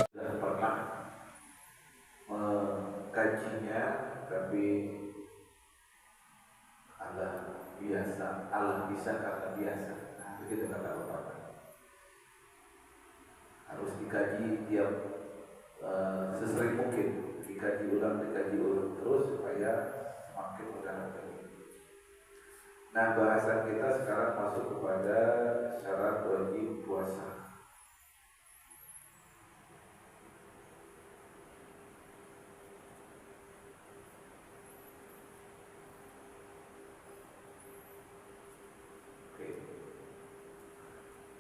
Sudah pernah mengkajinya, tapi Allah bisa karena biasa. Nah, begitu kata Bapak. Harus dikaji tiap sesering mungkin, dikaji ulang terus supaya semakin mudah lagi. Nah, bahasan kita sekarang masuk kepada syarat wajib puasa.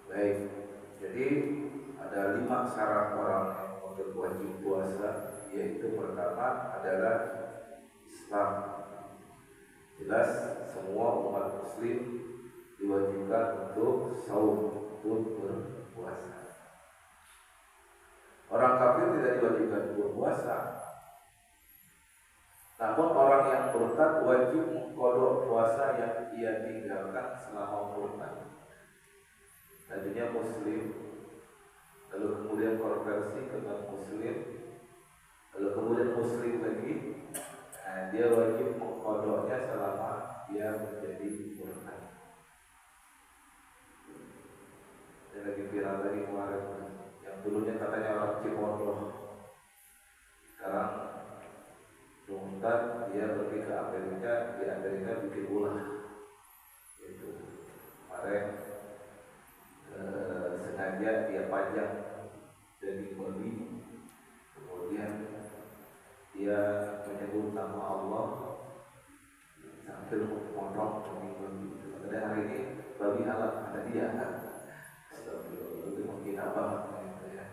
Baik, jadi ada 5 syarat orang yang untuk wajib puasa, yaitu pertama adalah Islam. Jelas semua umat muslim diwajibkan untuk saum, untuk berpuasa. Orang kafir tidak diwajibkan berpuasa. Namun orang yang murtad wajib mengqadha puasa yang ia tinggalkan selama murtad. Tadinya muslim, lalu kemudian konversi ke non-muslim, lalu kemudian muslim lagi. Nah, dia wajib mengqadhanya selama dia menjadi murtad. Yang lagi viral lagi kemarin, yang dulunya katanya orang Cipondo, sekarang murtad, dia pergi ke Amerika, di Amerika bikin ulah. Itu kemarin sengaja dia pajang daging babi, kemudian dia menyebut nama Allah sambil memotong daging babi. Pada hari ini babi halal ada dia. Astagfirullah, itu menghina banget gitu ya.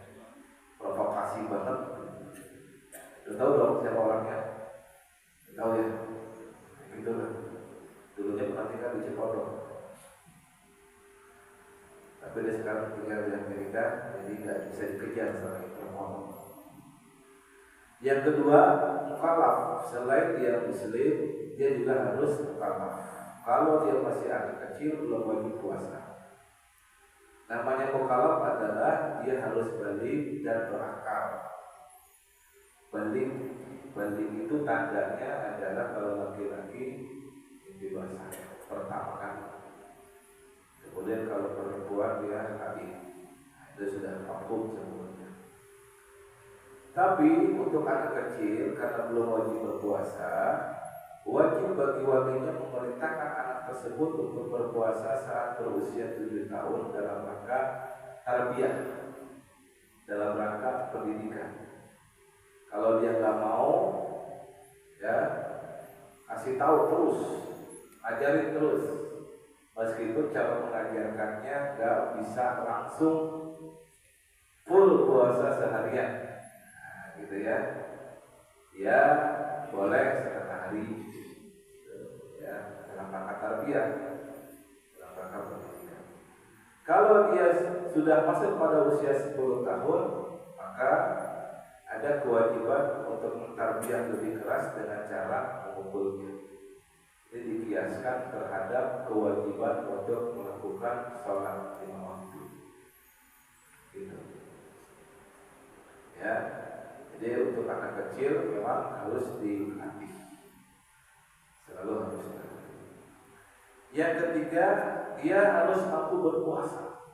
Provokasi banget. Udah tahu dong siapa orangnya? Tahu ya? Gitu kan. Dulunya pernah tinggal di Cipondo, tapi dia sekarang tinggal di Amerika, jadi nggak bisa dikejar sama Interpol. Yang kedua, mukallaf. Selain dia muslim, dia juga harus mukallaf. Kalau dia masih anak kecil, belum wajib puasa. Namanya mukallaf adalah dia harus balik dan berakal. Balik itu tandanya adalah kalau laki-laki dewasa pertama kali. Kemudian kalau perempuan dia haid, itu sudah vakum semuanya. Tapi untuk anak kecil karena belum wajib berpuasa, wajib bagi walinya memerintahkan anak tersebut untuk berpuasa saat berusia 7 tahun dalam rangka tarbiyah, dalam rangka pendidikan. Kalau dia nggak mau, ya kasih tahu terus, ajarin terus. Meskipun cara mengajarkannya nggak bisa langsung full puasa seharian, nah, gitu ya. Ya boleh setengah hari, ya dalam rangka tarbiyah, dalam rangka pendidikan. Kalau dia sudah masuk pada usia 10 tahun, maka ada kewajiban untuk mentarbiyah lebih keras dengan cara memukulnya. Ini dikiaskan terhadap kewajiban untuk melakukan sholat 5 waktu. Gitu. Ya, jadi untuk anak kecil memang harus dilatih, selalu harus dilatih. Yang ketiga, dia harus mampu berpuasa.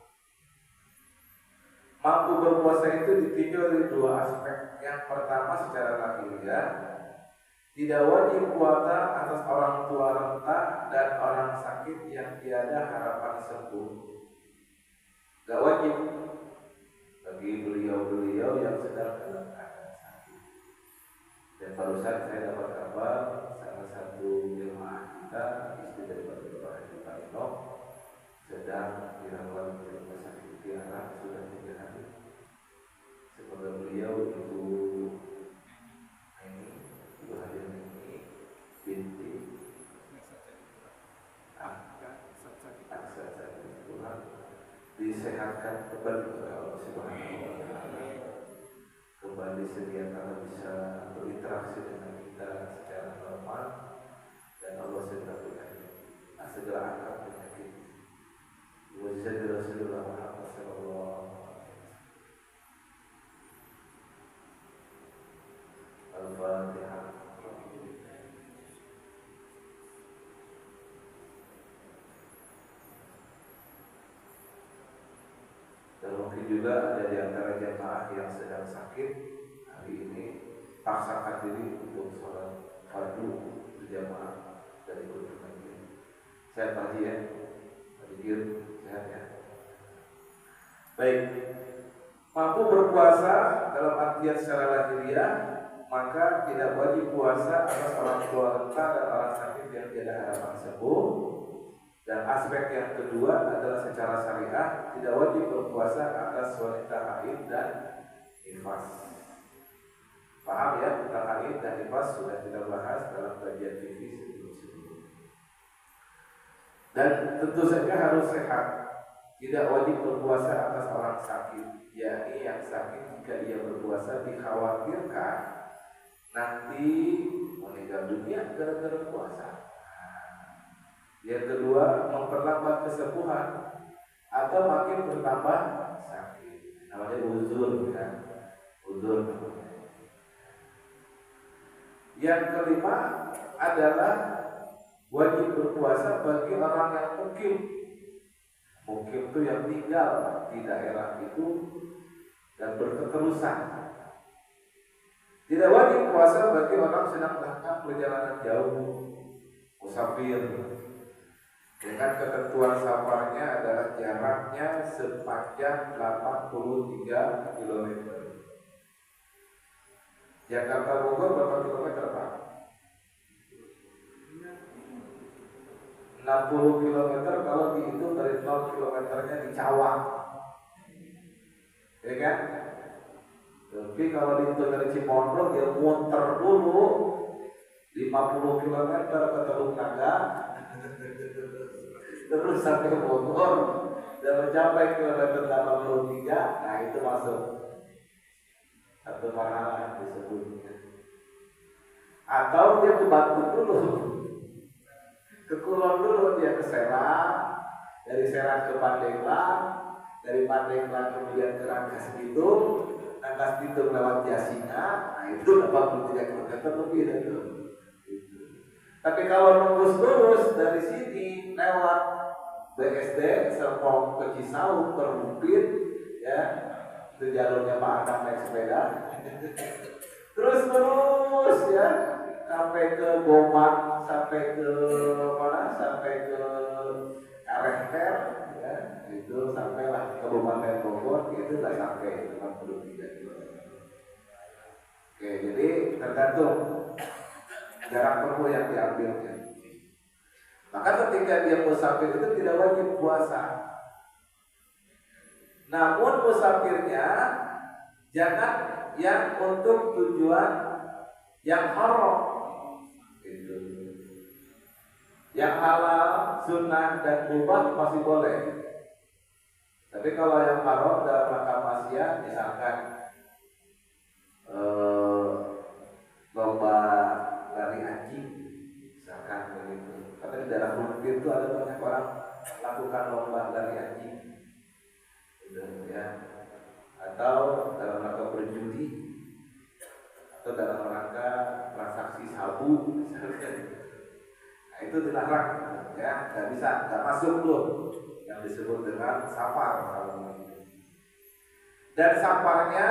Mampu berpuasa itu ditinjau dari 2 aspek. Yang pertama secara lahiriah, tidak wajib puasa atas orang tua renta dan orang sakit yang tiada harapan sembuh. Gak wajib bagi beliau-beliau yang sedang dalam keadaan sakit. Dan barusan saya dapat kabar salah satu jemaah kita, istri dari Bapak Haji Parino, sedang dirawat di rumah sakit Tiara sudah 3 hari. Semoga beliau itu hadir ini binti Aksa Tuhan disehatkan kembali oleh Allah Subhanahu wa Ta'ala, kembali sedia kala bisa berinteraksi dengan kita secara normal, dan Allah segera angkat penyakit juga ada di antara jamaah yang sedang sakit hari ini paksakan diri untuk sholat fardu berjamaah dari ikut pengajian. Sehat Pak Haji ya, Pak Haji sehat ya. Baik, mampu berpuasa dalam artian secara lahiriah, maka tidak wajib puasa atas orang tua renta dan orang sakit yang tidak harapan sembuh. Dan aspek yang kedua adalah secara syariah tidak wajib berpuasa atas wanita haid dan nifas. Paham ya, tentang haid dan nifas sudah kita bahas dalam kajian fikih sebelum-sebelumnya. Dan tentu saja harus sehat. Tidak wajib berpuasa atas orang sakit, yakni yang sakit jika ia berpuasa dikhawatirkan nanti meninggal dunia gara-gara puasa. Yang kedua, memperlambat kesembuhan atau makin bertambah sakit. Namanya uzur kan? Uzur. Yang kelima adalah wajib berpuasa bagi orang yang mukim. Mukim itu yang tinggal di daerah itu dan berketerusan. Tidak wajib puasa bagi orang sedang melakukan perjalanan jauh, musafir. Dengan ketentuan safarnya adalah jaraknya sepanjang 83 km. Jakarta Bogor berapa kilometer Pak? 60 km kalau dihitung dari 0 kilometernya di Cawang. Ya kan? Tapi kalau dihitung dari Cimondro dia muter dulu 50 km ke Teluk Naga terus sampai Bogor dan mencapai kilometer 83. Nah itu masuk satu marhalah disebutnya. Atau dia ke Batu dulu, ke Kulon dulu, dia ke Serang, dari Serang ke Pandeglang, dari Pandeglang kemudian ke Rangkas Bitung, Rangkas Bitung lewat Jasina. Nah itu 83 km lebih dari itu. Tapi kalau nembus lurus dari sini lewat BSD Serpong ke Cisauk ke Bukit, ya itu jalurnya Pak Adam naik sepeda, terus ya sampai ke Boman, sampai ke mana, sampai ke Karenter, ya itu sampailah ke Kabupaten Bogor, itu nggak sampai 83 km. Oke, jadi tergantung jarak tempuh yang diambilnya. Maka ketika dia musafir itu tidak wajib puasa. Namun musafirnya jangan yang untuk tujuan yang haram. Gitu. Yang halal, sunnah dan mubah masih boleh. Tapi kalau yang haram dalam rangka maksiat, misalkan lomba lari anjing, misalkan begitu. Karena di daerah Bukit itu ada banyak orang lakukan lomba lari anjing, gitu, ya. Atau dalam rangka berjudi, atau dalam rangka transaksi sabu, misalkan. Nah itu dilarang, ya, nggak bisa, nggak masuk tuh yang disebut dengan safar kalau begitu. Dan safarnya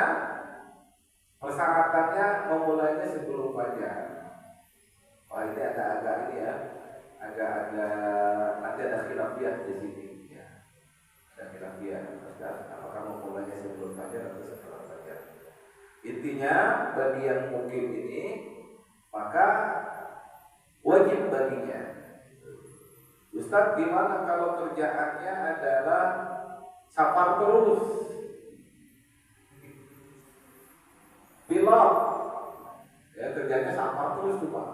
persyaratannya memulainya sebelum fajar. Wah ini agak ini ya, agak nanti ada khilafiyah di sini, ya. Ada khilafiyah, apakah memulainya sebelum fajar atau setelah fajar. Intinya bagi yang mukim ini maka wajib baginya. Ustaz, gimana kalau kerjaannya adalah safar terus? Pilot, ya kerjanya safar terus tuh Pak.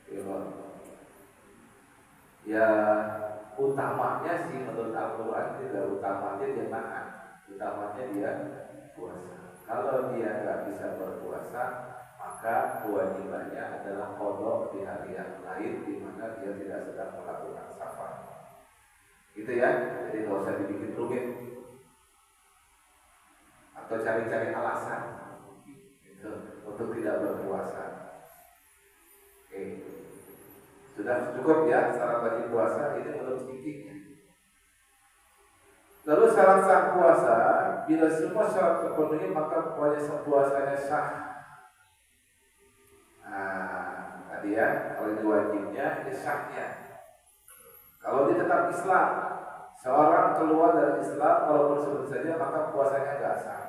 Pilot. Ya utamanya sih menurut Al-Quran tidak utamanya dia nahan, utamanya dia puasa. Kalau dia nggak bisa berpuasa, maka kewajibannya adalah qadha di hari yang lain di mana dia tidak sedang melakukan safar. Gitu ya, jadi nggak usah dibikin rumit atau cari-cari alasan gitu, untuk tidak berpuasa. Oke, sudah cukup ya syarat wajib puasa ini menurut fikihnya. Lalu syarat sah puasa, bila semua syarat terpenuhi maka puasanya sah. Nah, tadi ya, kalau itu wajibnya, ini sahnya. Kalau dia tetap Islam, seorang keluar dari Islam walaupun sebut saja maka puasanya nggak sah.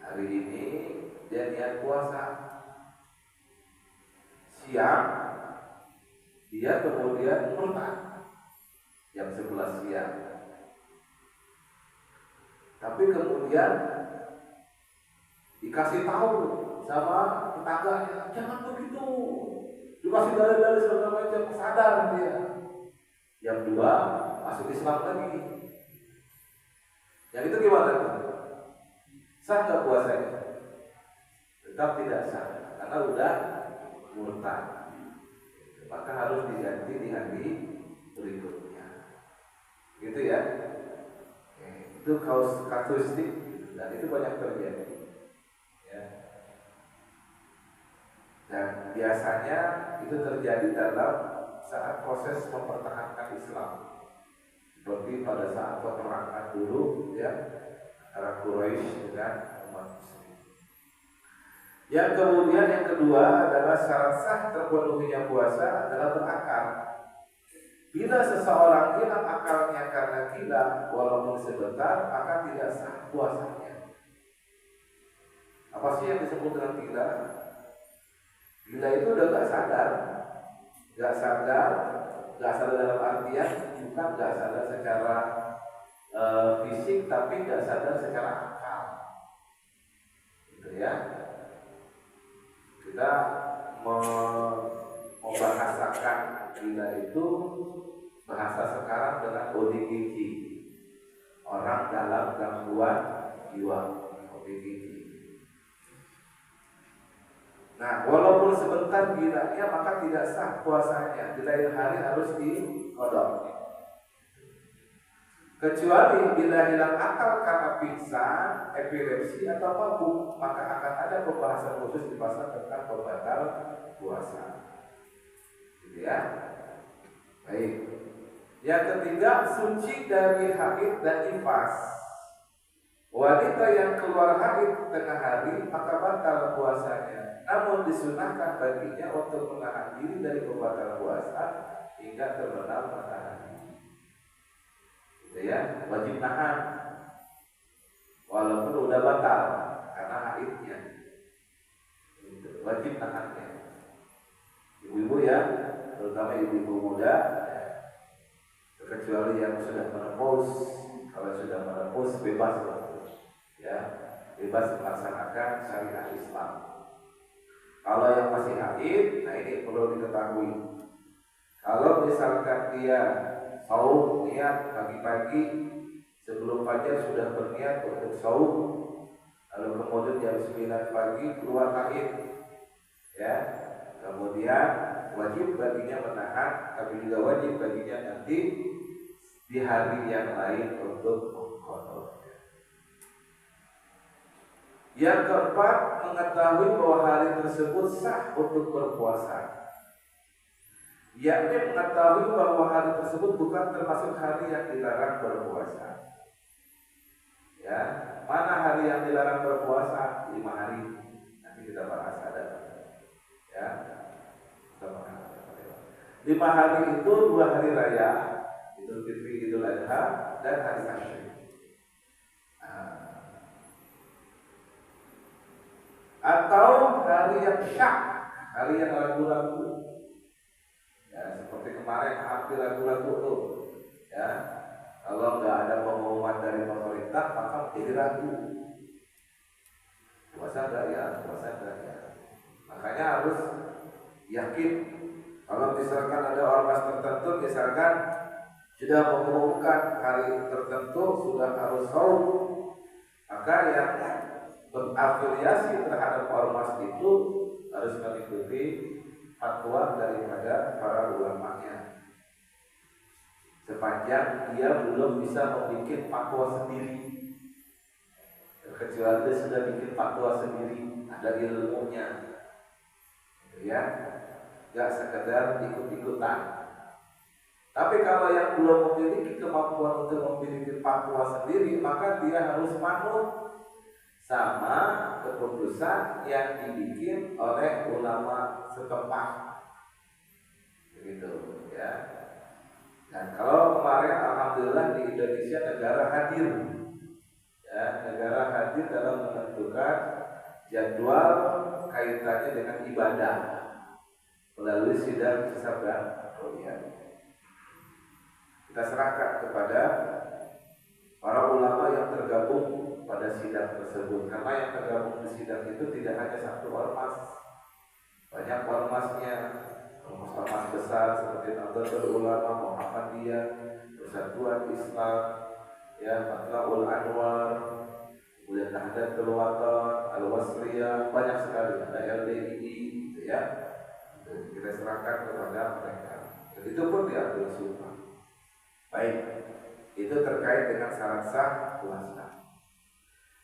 Hari ini dia niat puasa, siang dia kemudian murtad jam 11 siang. Tapi kemudian dikasih tahu sama tetangganya, jangan begitu. Dikasih dalil-dalil segala macam, sadar dia. Yang 2 masuk Islam lagi. Yang itu gimana? Sah nggak puasanya? Tetap tidak sah, karena udah murtad. Maka harus diganti di hari berikutnya. Gitu ya. Itu kasuistik dan itu banyak terjadi. Ya. Dan biasanya itu terjadi dalam saat proses mempertahankan Islam. Seperti pada saat peperangan dulu ya, antara Quraisy dengan umat Muslim. Yang kemudian yang kedua adalah syarat sah terpenuhinya puasa adalah berakal. Bila seseorang hilang akalnya karena gila walaupun sebentar, maka tidak sah puasanya. Apa sih yang disebut dengan gila? Gila itu udah gak sadar dalam artian bukan gak sadar secara fisik, tapi gak sadar secara akal. Gitu ya. Kita membahasakan gila itu bahasa sekarang dengan ODGJ, orang dalam gangguan jiwa, ODGJ. Nah, walaupun sebentar gilanya maka tidak sah puasanya. Di lain hari harus diqadha. Kecuali bila hilang akal karena pingsan, epilepsi atau mabuk, maka akan ada pembahasan khusus di pasal tentang pembatal puasa. Gitu ya. Baik. Yang ketiga, suci dari haid dan nifas. Wanita yang keluar haid tengah hari maka batal puasanya. Namun disunahkan baginya untuk menahan diri dari pembatal puasa hingga terbenam matahari. Gitu ya, wajib nahan walaupun udah batal karena haidnya. Gitu. Wajib nahannya. Ibu-ibu ya, terutama ibu-ibu muda, kecuali yang sudah menopause. Kalau sudah menopause bebas ya, bebas melaksanakan syariat Islam. Kalau yang masih haid, nah ini perlu diketahui. Kalau misalkan dia saum niat pagi-pagi sebelum fajar sudah berniat untuk saum, lalu kemudian jam 9 pagi keluar haid, ya, kemudian wajib baginya menahan, tapi juga wajib baginya nanti di hari yang lain untuk mengqadha. Yang keempat, mengetahui bahwa hari tersebut sah untuk berpuasa. Yakni mengetahui bahwa hari tersebut bukan termasuk hari yang dilarang berpuasa. Ya, mana hari yang dilarang berpuasa? 5 hari. Nanti kita bahas ada. Ya, kita bahas. 5 hari itu 2 hari raya, Idul Fitri, Idul Adha, dan hari Asyura. Atau hari yang syak, hari yang ragu-ragu. Ya, seperti kemarin hampir ragu-ragu tuh. Ya, kalau nggak ada pengumuman dari pemerintah maka menjadi ragu. Puasa nggak ya, puasa nggak ya. Makanya harus yakin. Kalau misalkan ada ormas tertentu, misalkan sudah mengumumkan hari tertentu sudah harus saum, maka yang berafiliasi terhadap ormas itu harus mengikuti fatwa daripada para ulamanya. Sepanjang dia belum bisa membuat fatwa sendiri, kecuali dia sudah bikin fatwa sendiri, ada ilmunya, gitu ya, nggak sekedar ikut-ikutan. Tapi kalau yang belum memiliki kemampuan untuk memiliki fatwa sendiri, maka dia harus manut sama keputusan yang dibikin oleh ulama setempat. Begitu ya. Dan kalau kemarin alhamdulillah di Indonesia negara hadir, ya, negara hadir dalam menentukan jadwal kaitannya dengan ibadah melalui sidang hisab dan ru'yah. Kita serahkan kepada para ulama yang tergabung pada sidang tersebut, karena yang tergabung di sidang itu tidak hanya satu ormas, banyak ormasnya, ormas besar seperti Nahdlatul Ulama, Muhammadiyah, Persatuan Islam, ya, Matla'ul Anwar, kemudian Nahdlatul Wathon, Al-Wasriyah, banyak sekali, ada LDII, gitu ya. Kita serahkan kepada mereka. Dan itu pun diatur sunnah. Baik, itu terkait dengan syarat sah puasa.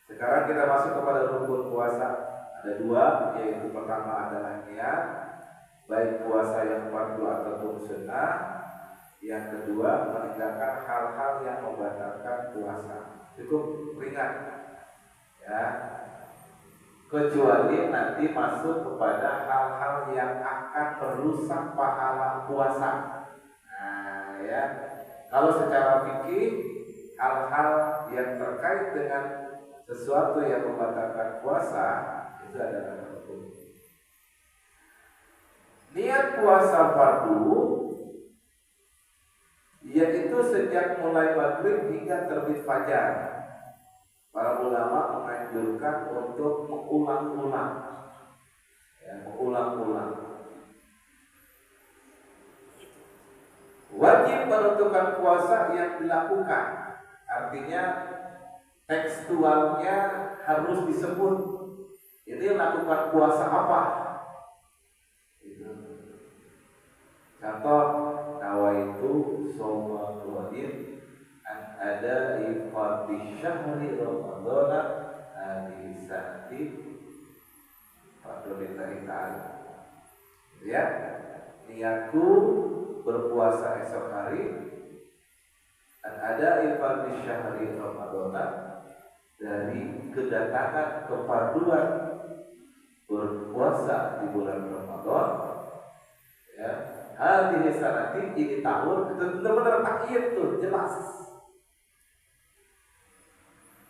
Sekarang kita masuk kepada rukun puasa. Ada dua, yaitu pertama adalah niat, baik puasa yang fardu ataupun sunnah. Yang kedua, meninggalkan hal-hal yang membatalkan puasa. Cukup ringan, ya. Kecuali nanti masuk kepada hal-hal yang akan merusak pahala puasa. Nah, ya. Kalau secara fikih, hal-hal yang terkait dengan sesuatu yang membatalkan puasa itu adalah hukum. Niat puasa fardu yaitu sejak mulai maghrib hingga terbit fajar. Para ulama menganjurkan untuk mengulang-ulang, ya, mengulang-ulang. Wajib menentukan puasa yang dilakukan, artinya tekstualnya harus disebut. Ini lakukan puasa apa? Contoh, nawaitu shauma ghadin an ada ifadhi syahri ramadhana hadhihi sa'ati fadlillahi ta'ala. Ya, niatku berpuasa esok hari dan ada ifadhi syahri ramadhana, dari kedatangan kefarduan berpuasa di bulan Ramadan, ya. Hadhihi sanati, ini tahun, itu benar-benar takyid tuh, jelas.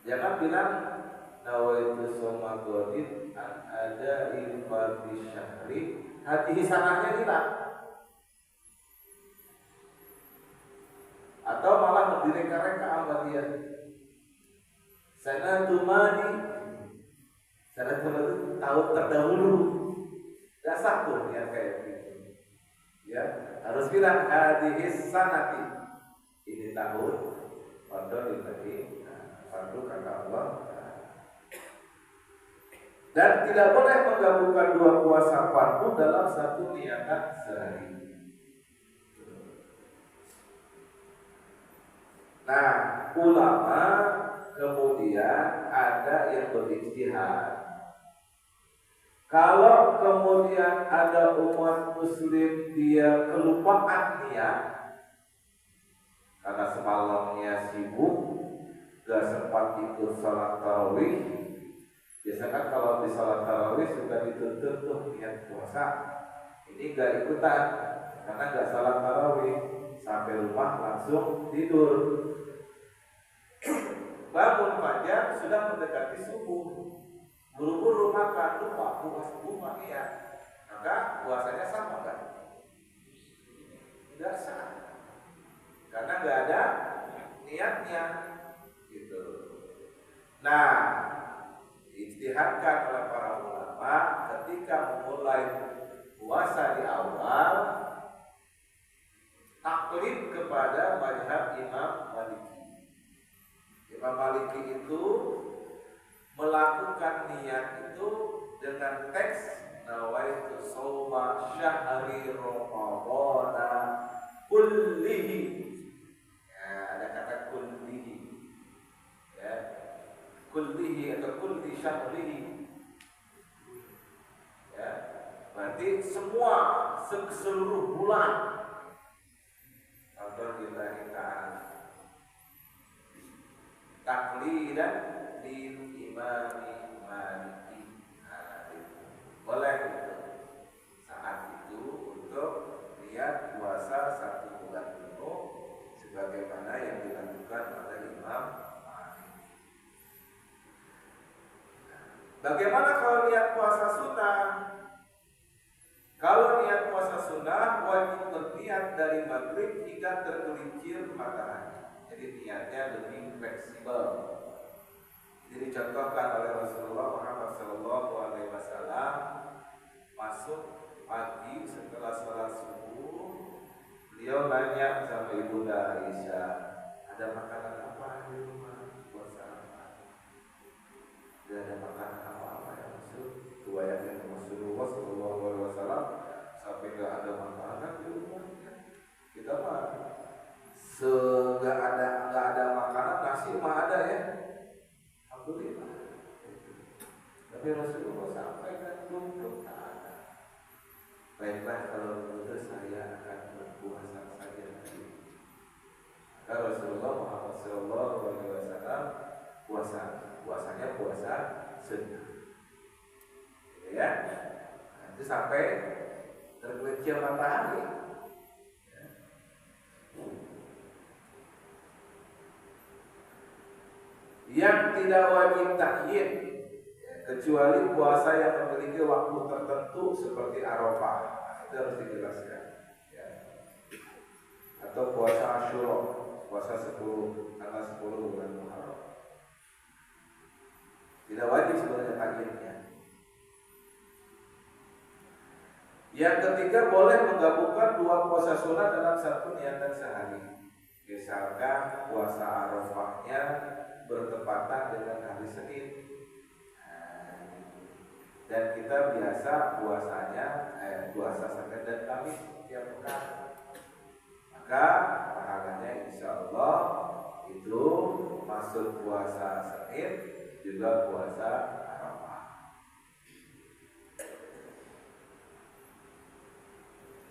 Jangan bilang nawaitu shauma ghadin an ada ifadhi syahri, hadhihi sanahnya hilang. Atau malah berdireka-reka sama dia. Sanatu madi, sanatu itu tahun terdahulu. Gak sah tuh niat kayak gitu. Ya, harus bilang hadhihi sanati, ini tahun fardu lagi, fardu kata Allah. Dan tidak boleh menggabungkan dua puasa fardu dalam satu niatan sehari. Nah, ulama kemudian ada yang berijtihad. Kalau kemudian ada umat muslim dia kelupaan niat karena semalamnya sibuk, gak sempat ikut salat tarawih. Biasanya kan kalau di salat tarawih sudah dituntut tuh niat puasa. Ini gak ikutan karena gak salat tarawih, sampai rumah langsung tidur. Bangun fajar sudah mendekati subuh, buru-buru makan, lupa ya, maka puasanya sama kan? Tidak sah, karena nggak ada niatnya, gitu. Nah, ijtihadkan oleh para ulama ketika memulai puasa di awal, taklid kepada mazhab Imam Maliki. Imam Maliki itu melakukan niat itu dengan teks nawaitu shauma syahri ramadhana kullihi. Ya, ada kata kullihi. Ya. Kullihi atau kulli syahrihi. Ya. Berarti semua seluruh bulan. taklidan lil imami maliki. Nah, itu. Boleh itu saat itu untuk niat puasa 1 bulan penuh sebagaimana yang dilakukan oleh Imam Malik. Bagaimana kalau niat puasa sunnah? Kalau niat puasa sunnah wajib berniat dari maghrib hingga tergelincir matahari. Jadi niatnya lebih fleksibel. Jadi dicontohkan oleh Rasulullah Muhammad SAW masuk pagi setelah sholat subuh, beliau nanya sama Ibunda Aisyah, ada makanan apa di rumah puasa apa? Tidak ada makanan apa-apa yang masuk. Riwayatnya Rasulullah SAW sampai nggak ada makanan di rumahnya. Kita mah nggak ada makanan, nasi mah ada ya. Alhamdulillah. Tapi Rasulullah sampaikan belum ada. Baiklah kalau begitu saya akan berpuasa saja nanti. Maka Rasulullah Muhammad SAW puasanya puasa sunnah. Ya, nanti sampai tergelincir matahari. Yang tidak wajib takyid kecuali puasa yang memiliki waktu tertentu seperti Arafah, itu harus dijelaskan. Ya. Atau puasa Asyura, puasa 10 tanggal 10 bulan Muharram. Tidak wajib sebenarnya takyidnya. Yang ketiga, boleh menggabungkan 2 puasa sunnah dalam 1 niatan sehari. Misalkan puasa Arafahnya bertepatan dengan hari Senin, dan kita biasa puasa Senin dan Kamis tiap pekan, maka pahalanya insya Allah itu masuk puasa Senin juga puasa Arafah.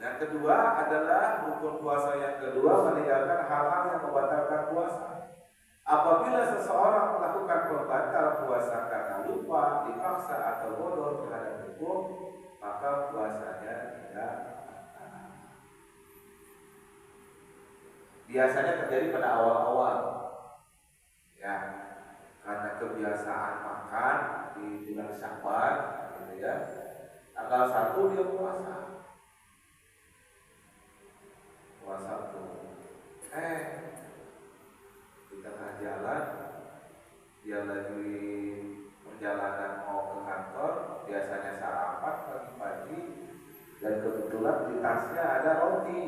Yang kedua adalah rukun puasa yang kedua, meninggalkan hal-hal yang membatalkan puasa. Apabila seseorang melakukan pembatal puasa karena lupa, dipaksa atau bodoh terhadap hukum, maka puasanya tidak batal. Biasanya terjadi pada awal-awal, ya, karena kebiasaan makan di bulan Syawal, gitu ya. Tanggal 1 dia puasa tuh. Di tengah jalan dia lagi perjalanan mau ke kantor, biasanya sarapan pagi-pagi, dan kebetulan di tasnya ada roti,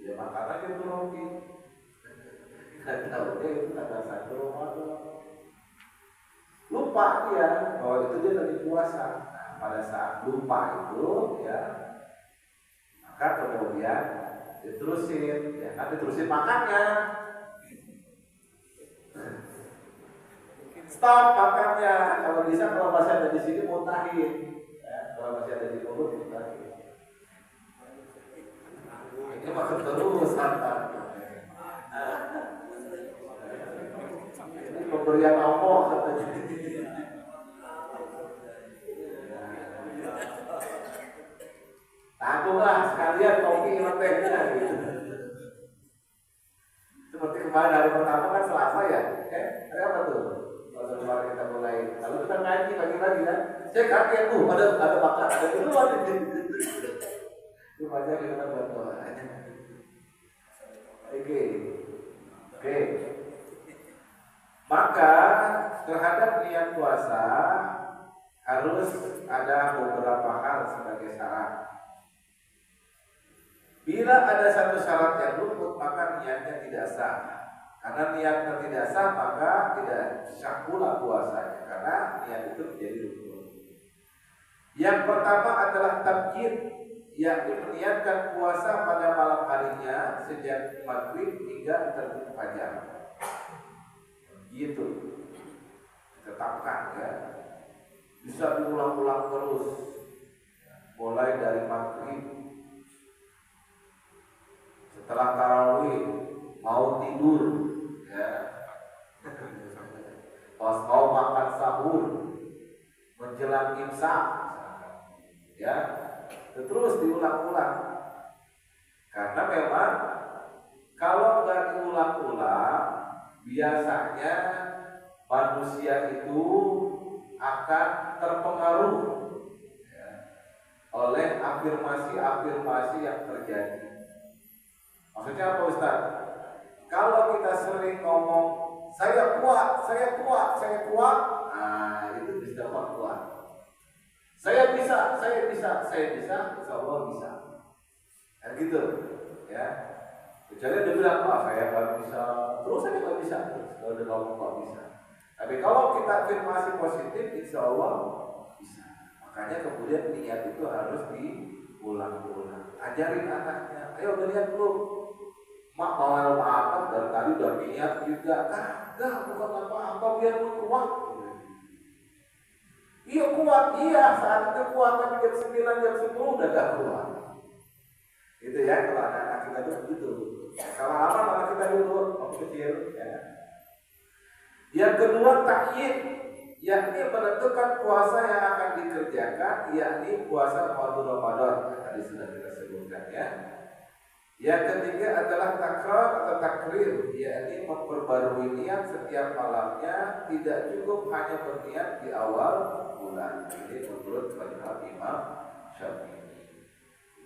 dia makan aja tuh roti. Nggak tahu deh itu tanggal 1 Ramadan. Lupa dia bahwa itu dia lagi puasa. Nah, pada saat lupa itu ya, maka kemudian diterusin, ya kan, diterusin makannya. Stop makannya, kalau bisa, kalau masih ada di sini muntahin, ya, kalau masih ada di mulut muntahin. Ini makan terus santan. Ini pemberian Allah katanya. Tangguhlah sekalian kopi letehnya gitu. Seperti kemarin hari pertama kan Selasa ya, hari apa tuh? Kalau kemarin kita mulai, lalu kita ngaji lagi kan, saya kaget tuh ada makan, ada itu lagi. Rupanya kita berdoa. Oke. Maka terhadap niat puasa harus ada beberapa hal sebagai syarat. Bila ada satu syarat yang luput, maka niatnya tidak sah. Karena niatnya tidak sah, maka tidak sah pula puasanya, karena niat itu menjadi rukun. Yang pertama adalah tabjid, yakni meniatkan puasa pada malam harinya sejak maghrib hingga terbit fajar. Gitu, tetapkan ya. Bisa diulang-ulang terus, mulai dari maghrib, setelah tarawih, mau tidur, ya. sahur, menjelang imsak, ya, terus diulang-ulang. Karena memang kalau nggak diulang-ulang, biasanya manusia itu akan terpengaruh ya, oleh afirmasi-afirmasi yang terjadi. Maksudnya apa Ustaz? Kalau kita sering ngomong saya kuat, itu bisa kuat. Saya bisa, insya Allah bisa. Kan gitu, ya. Kecuali dia bilang, saya nggak bisa, terus saya nggak bisa, kalau dia ngomong nggak bisa. Tapi kalau kita afirmasi positif, insya Allah bisa. Makanya kemudian niat itu harus diulang-ulang. Ajarin anaknya, ayo lihat dulu. Mak bawel banget dari tadi udah niat juga, kagak bukan apa-apa biar lu kuat. Iya kuat, iya saat itu kuat, tapi jam 9, jam 10 udah gak kuat. Gitu ya, kalau anak-anak kita itu begitu. Kalau apa malah kita dulu, waktu kecil ya. Yang kedua ta'yin, yakni menentukan puasa yang akan dikerjakan, yakni puasa Ramadan. Tadi sudah kita sebutkan ya. Yang ketiga adalah takrar atau takrir, yakni memperbarui niat setiap malamnya, tidak cukup hanya berniat di awal bulan. Ini menurut mazhab Imam Syafi'i.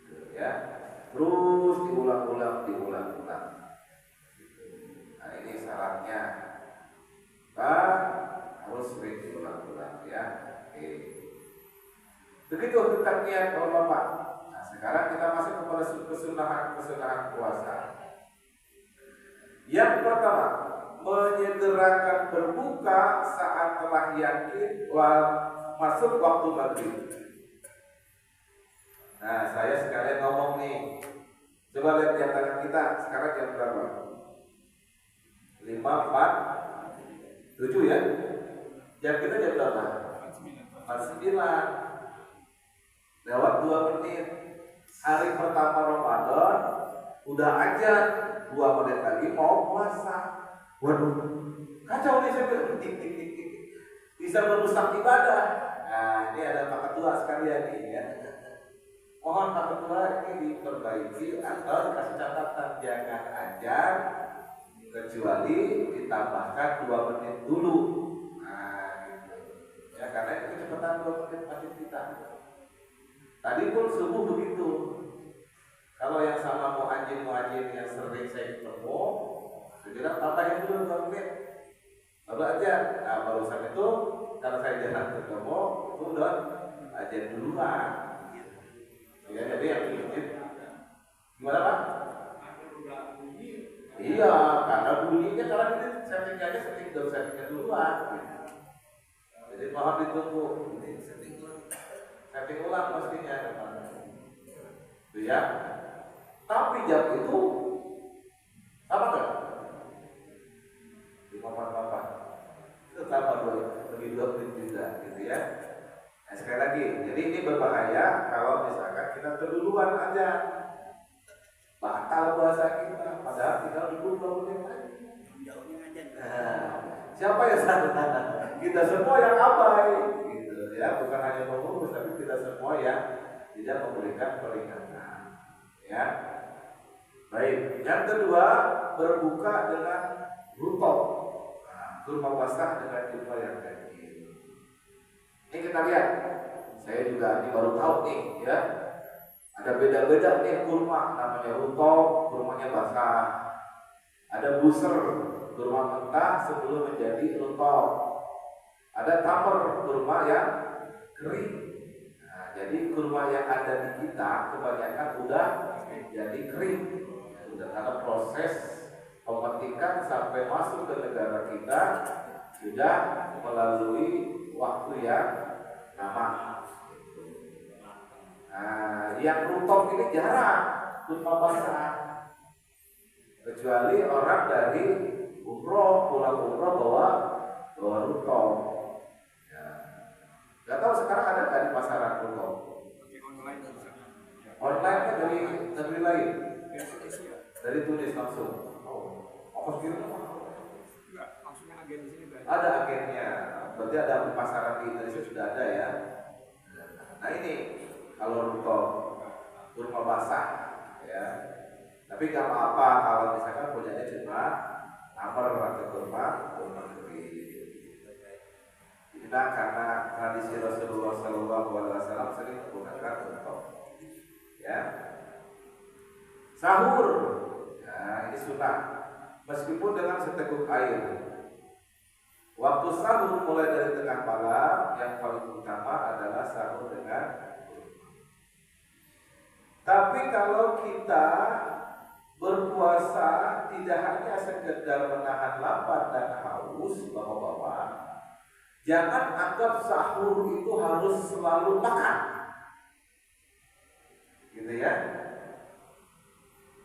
Gitu ya. Terus diulang-ulang. Nah ini syaratnya. Harus sering diulang-ulang ya. Oke. Begitu tentang niat Bapak. Sekarang kita masuk kepada kesunahan puasa. Yang pertama, menyegerakan berbuka saat telah yakin masuk waktu maghrib. Nah, saya sekalian ngomong nih. Coba lihat jam tangan kita. Sekarang jam berapa? 5:47 ya. Jam kita jam berapa? 4:09. Lewat 2 menit. Hari pertama Ramadan udah aja 2 menit lagi mau puasa. Waduh, kacau nih saya bilang. Bisa merusak ibadah. Nah, ini ada Pak Ketua sekalian nih ya. Mohon Pak Ketua ini diperbaiki atau dikasih catatan, jangan ajar kecuali ditambahkan 2 menit dulu. Nah, gitu. Ya karena itu kecepatan 2 menit masih kita. Tadi pun subuh begitu. Kalau yang sama muadzin yang sering saya ketemu, saya bilang tambahin dulu 2 menit. Lalu aja. Nah barusan itu karena saya jarang ketemu, itu udah aja duluan. Ya jadi yang dikit. Gimana Pak? Iya, karena bunyinya kalau ini settingnya settingnya duluan. Jadi mohon ditunggu. Setting ulang pastinya itu ya. Tapi jam itu sama nggak? 5:48 itu sama lebih 2 menit juga gitu ya. Nah, sekali lagi, jadi ini berbahaya kalau misalkan kita keduluan aja batal puasa kita, padahal tinggal 20 menit lagi. Siapa yang salah? Kita semua yang abai. Ya, bukan hanya pengurus, tapi kita semua yang tidak memberikan peringatan. Ya, baik. Yang kedua, berbuka dengan rutop, kurma basah dengan kurma yang kecil. Ini kita lihat. Saya juga ini baru tahu nih, ya. Ada beda-beda nih kurma, namanya rutop, kurmanya basah. Ada buser, kurma mentah sebelum menjadi rutop. Ada tamar, kurma yang kering. Nah, jadi kurma yang ada di kita kebanyakan udah jadi kering. Sudah ada proses pemetikan sampai masuk ke negara kita sudah melalui waktu yang lama. Nah, yang rutop ini jarang kurma basah. Kecuali orang dari umroh, pulang umroh bawa rutop. Gak tahu sekarang ada nggak di pasaran rutop? Online-nya dari negeri lain, dari Tunis langsung. Oh, ongkos kirim? Enggak, langsungnya agen di sini. Ada agennya. Seperti ada di pasaran di Indonesia sudah ada ya. Nah ini kalau untuk kurma basah ya. Tapi nggak apa-apa kalau misalkan punyanya cuma amar atau kurma kering. Kita karena tradisi Rasulullah SAW sering menggunakan untuk ya sahur. Ya ini sunnah. Meskipun dengan seteguk air. Waktu sahur mulai dari tengah malam, yang paling utama adalah sahur dengan kurma. Tapi kalau kita berpuasa tidak hanya sekedar menahan lapar dan haus bapak-bapak, jangan anggap sahur itu harus selalu makan, gitu ya.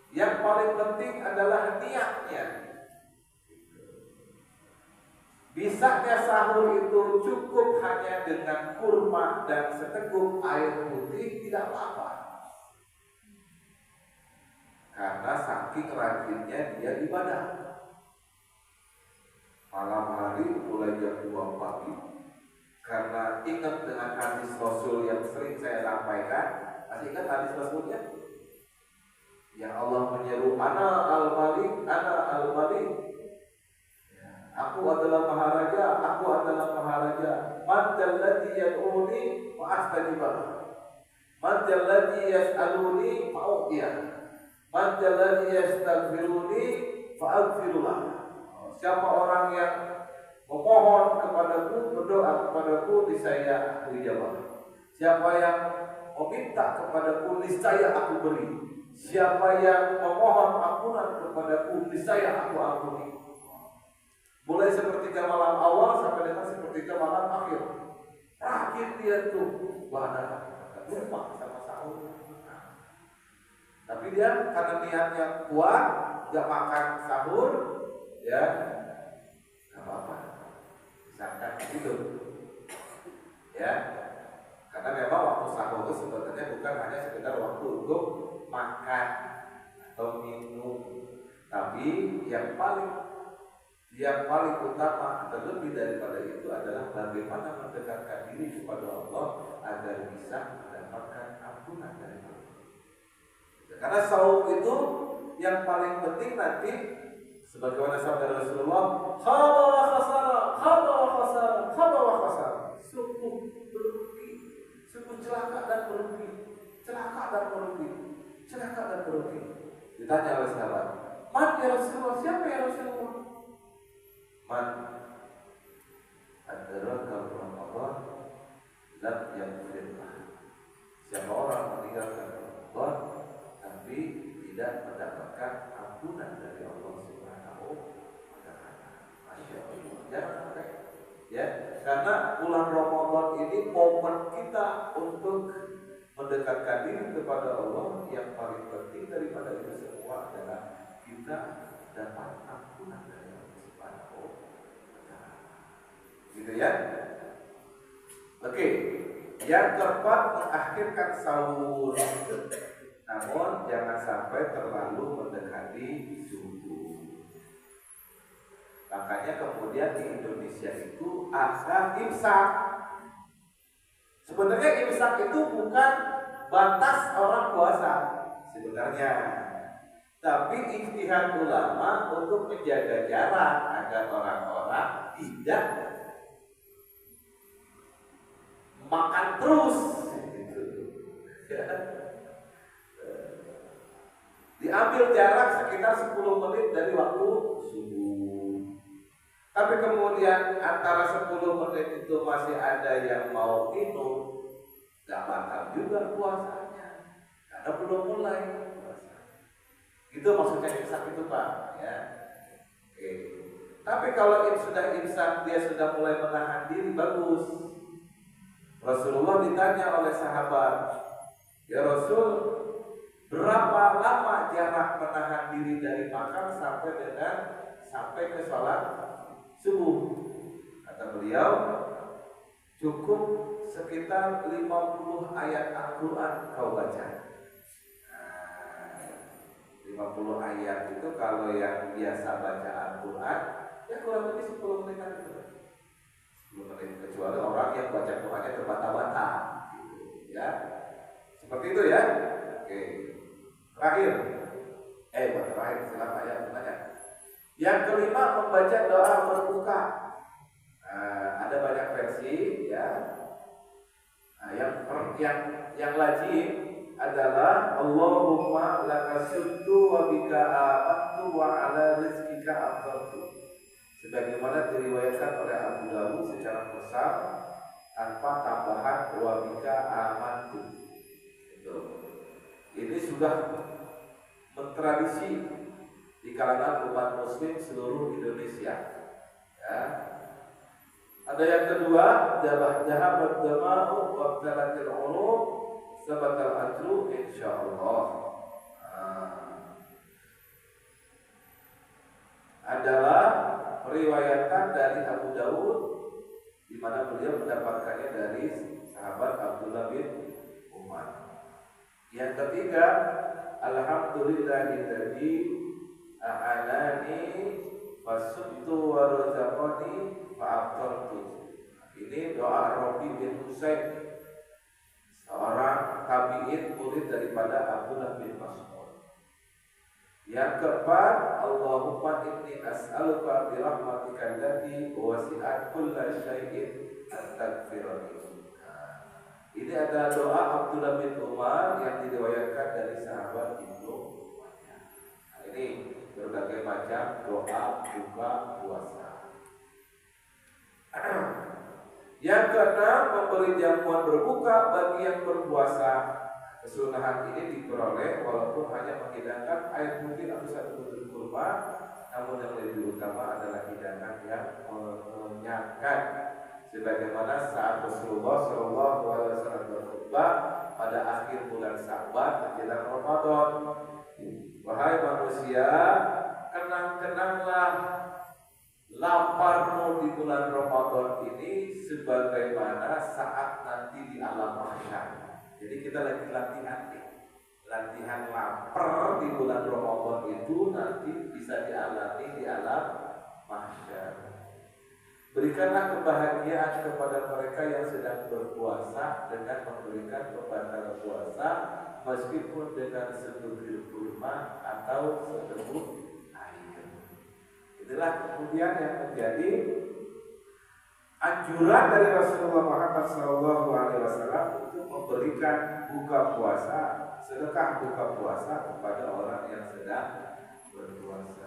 Yang paling penting adalah niatnya. Bisanya sahur itu cukup hanya dengan kurma dan seteguk air putih tidak apa-apa. Karena saking rajinnya dia ibadah. Malam hari mulai jam 2 pagi. Karena ingat dengan hadis Rasul yang sering saya sampaikan. Masih ingat hadis Rasulnya? Yang Allah menyeru ana al-malik, ana al-malik. Aku adalah maharaja, aku adalah maharaja. Man jalladhi yad'uni wa astajib lahu. Man jalladhi yas'aluni fa u'tiyah. Man jalladhi yastaghfiruni fa aghfir lahu. Siapa orang yang memohon kepadaku, berdoa kepadaku, niscaya aku jawab. Siapa yang meminta kepadaku, niscaya aku beri. Siapa yang memohon ampunan kepadaku, niscaya aku ampuni. Mulai sepertiga malam awal sampai dengan sepertiga malam akhir. Terakhir dia tuh lupa sama sahur. Tapi dia karena niatnya kuat, gak makan sahur, ya gak apa-apa. Misalkan gitu, ya. Karena memang waktu sahur itu sebenarnya bukan hanya sekedar waktu untuk makan atau minum, tapi yang paling utama atau lebih daripada itu adalah bagaimana mendekatkan diri kepada Allah agar bisa mendapatkan ampunan dari Allah. Karena saum itu yang paling penting nanti, sebagaimana sabda Rasulullah, khaba wa khasara, khaba wa khasara, khaba wa khasara. Sungguh merugi, sungguh celaka dan merugi, celaka dan merugi, celaka dan merugi. Ditanya oleh sahabat, "Man ya Rasulullah, siapa ya Rasulullah?" Man adraka Ramadan lam yaghfirlah. Siapa orang meninggalkan Ramadan tapi tidak mendapatkan ampunan dari Allah Subhanahu wa taala. Masya Allah. Jangan sampai ya, karena bulan Ramadan ini momen kita untuk mendekatkan diri kepada Allah. Yang paling penting daripada itu semua adalah kita dapat ampunan dari Allah Subhanahu wa taala. Gitu ya. Oke. Yang keempat, mengakhirkan sahur. Namun jangan sampai terlalu mendekati subuh. Makanya kemudian di Indonesia itu ada imsak. Sebenarnya imsak itu bukan batas orang puasa sebenarnya, tapi ijtihad ulama untuk menjaga jarak agar orang-orang tidak makan terus. Diambil jarak sekitar 10 menit dari waktu subuh. Tapi kemudian antara 10 menit itu masih ada yang mau minum, gak batal juga puasanya, karena belum mulai puasa. Itu maksudnya imsak itu Pak ya. Oke. Tapi kalau sudah imsak, dia sudah mulai menahan diri, bagus. Rasulullah ditanya oleh sahabat, "Ya Rasul, berapa lama jarak menahan diri dari makan sampai ke sholat subuh?" Kata beliau, cukup sekitar 50 ayat Al-Quran kau baca. 50 ayat itu kalau yang biasa baca Al-Quran ya kurang lebih 10 menit itu. 10 belum ada yang kecuali orang yang baca Qurannya terbata-bata, gitu, ya. Seperti itu ya. Oke. Terakhir, bukan terakhir, silakan ya bertanya. Yang kelima, membaca doa berbuka. Ada banyak versi, ya. Yang lazim adalah Allahumma lakasuddu wa bika amantu wa ala rizkika afdaltu, sebagaimana diriwayatkan oleh Abu Dawud secara besar tanpa tambahan wa bika amantu. Ini sudah mentradisi di kalangan umat muslim seluruh Indonesia, ya. Ada yang kedua, jahabat dama'u wa btalatil ulum sabatal ajru insyaallah. Adalah periwayatan dari Abu Dawud, di mana beliau mendapatkannya dari sahabat Abdullah bin Umar. Yang ketiga, alhamdulillahilladzi a'anani fasuttu wa razaqani fa'aftartu. Ini doa Rabi bin Husain, seorang tabi'in murid daripada Abdullah bin Mas'ud. Yang keempat, Allahumma inni as'aluka bi rahmatika allati wasi'at kulla syai'in astaghfirullah. Ini adalah doa Abdullah bin Umar yang diriwayatkan dari sahabat Ibnu Umar. Ini berbagai macam doa buka puasa. Yang keenam, memberi jamuan berbuka bagi yang berpuasa. Kesunahan ini diperoleh walaupun hanya menghidangkan air putih atau satu butir kurma, namun yang lebih utama adalah hidangan yang mengenyangkan. Sebagaimana saat Rasulullah SAW berkhutbah pada akhir bulan Sya'ban menjelang Ramadan, wahai manusia, kenang-kenanglah laparmu di bulan Ramadan ini sebagaimana saat nanti di alam mahsyar. Jadi kita lagi latihan lapar di bulan Ramadan itu nanti bisa dialami di alam mahsyar. Berikanlah kebahagiaan kepada mereka yang sedang berpuasa dengan memberikan pembatal puasa meskipun dengan sebutir kurma atau seteguk air. Itulah kemudian yang menjadi anjuran dari Rasulullah Muhammad SAW untuk memberikan buka puasa, sedekah buka puasa kepada orang yang sedang berpuasa.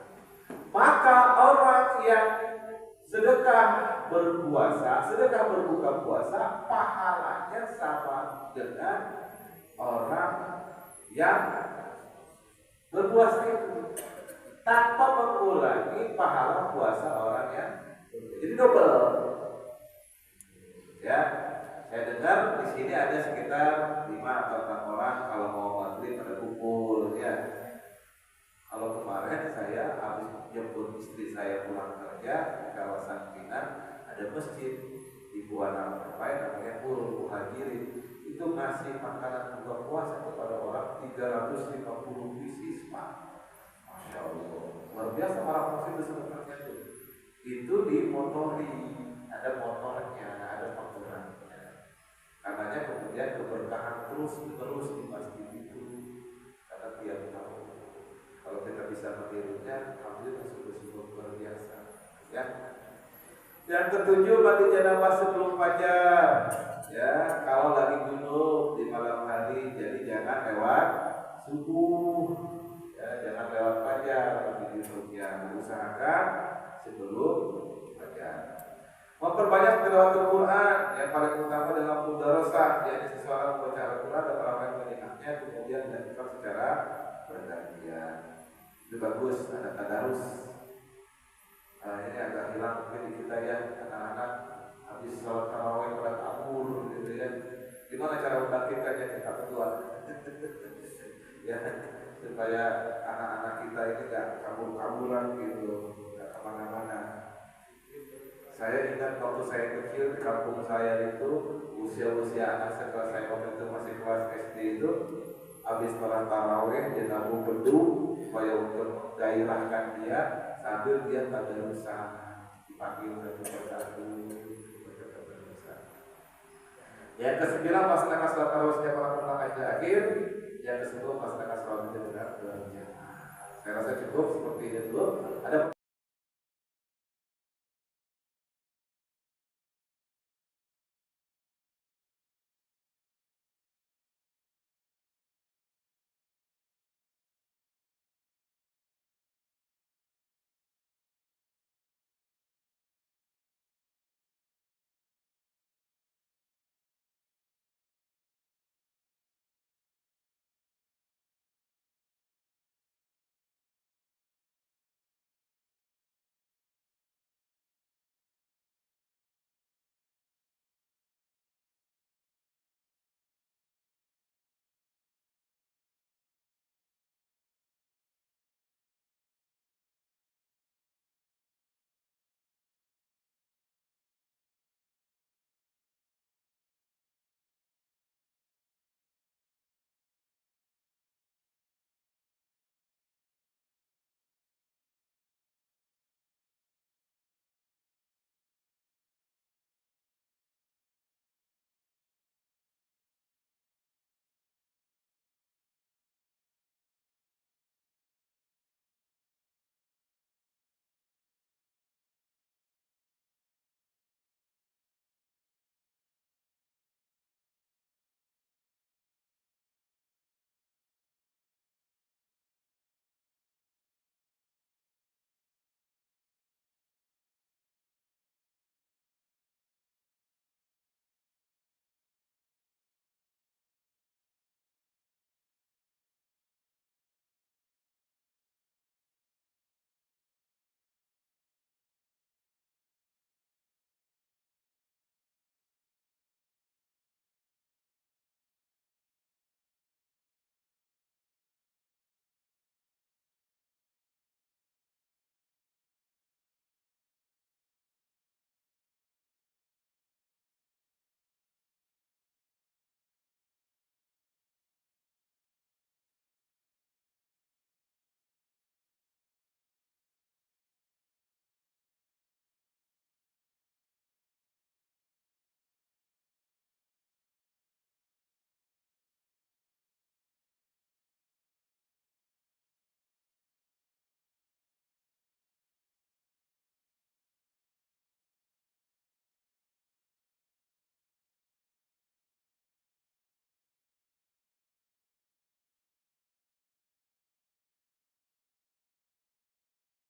Maka orang yang sedekah berpuasa, sedekah berbuka puasa, pahalanya sama dengan orang yang berpuasa itu, tanpa mengurangi pahala puasa orang yang jadi double. Ya, saya dengar di sini ada sekitar 5 atau 6 orang kalau mau maghrib pada kumpul, ya. Kalau kemarin saya habis jemput istri saya pulang kerja di kawasan Pinang, ada masjid di Buana Permai namanya Nurul Muhajirin. Itu ngasih makanan buka puasa kepada orang 350 pieces, Pak. Masya Allah, luar biasa para muslim sebenarnya itu. Itu dimotori, ada motornya, ada penggunanya. Karenanya kemudian keberkahan terus di masjid itu, karena tiap tahun. Kalau kita bisa menirunya, alhamdulillah sungguh-sungguh luar biasa. Ya. Yang ketujuh, mandi janabah sebelum fajar. Ya, kalau lagi junub di malam hari, jadi jangan lewat subuh. Ya, jangan lewat fajar bagi junubnya. Usahakan sebelum fajar. Memperbanyak tilawah Al-Quran, yang paling utama dalam mudarasah, yaitu seseorang membaca Al-Quran dan orang lain mendengarnya, kemudian dilakukan secara bergantian. Itu bagus, ada tadarus. Ini agak hilang mungkin di kita ya, anak-anak habis sholat tarawih pada kabur gitu ya. Gimana cara membangkitkannya kita berdua? Ya, supaya anak-anak kita ini gak kabur-kaburan gitu, gak kemana-mana. Saya ingat waktu saya kecil di kampung saya itu, usia-usia anak sekelas saya waktu itu masih kelas SD itu, habis sholat tarawih dia nabung beduk supaya untuk menggairahkan dia sambil dia tadarusan dipanggil satu persatu Yang kesembilan melaksanakan sholat tarawih setiap orang pertama hingga akhir. Yang kesepuluh melaksanakan sholat witir dengan berjamaah. Saya rasa cukup seperti itu dulu. Ada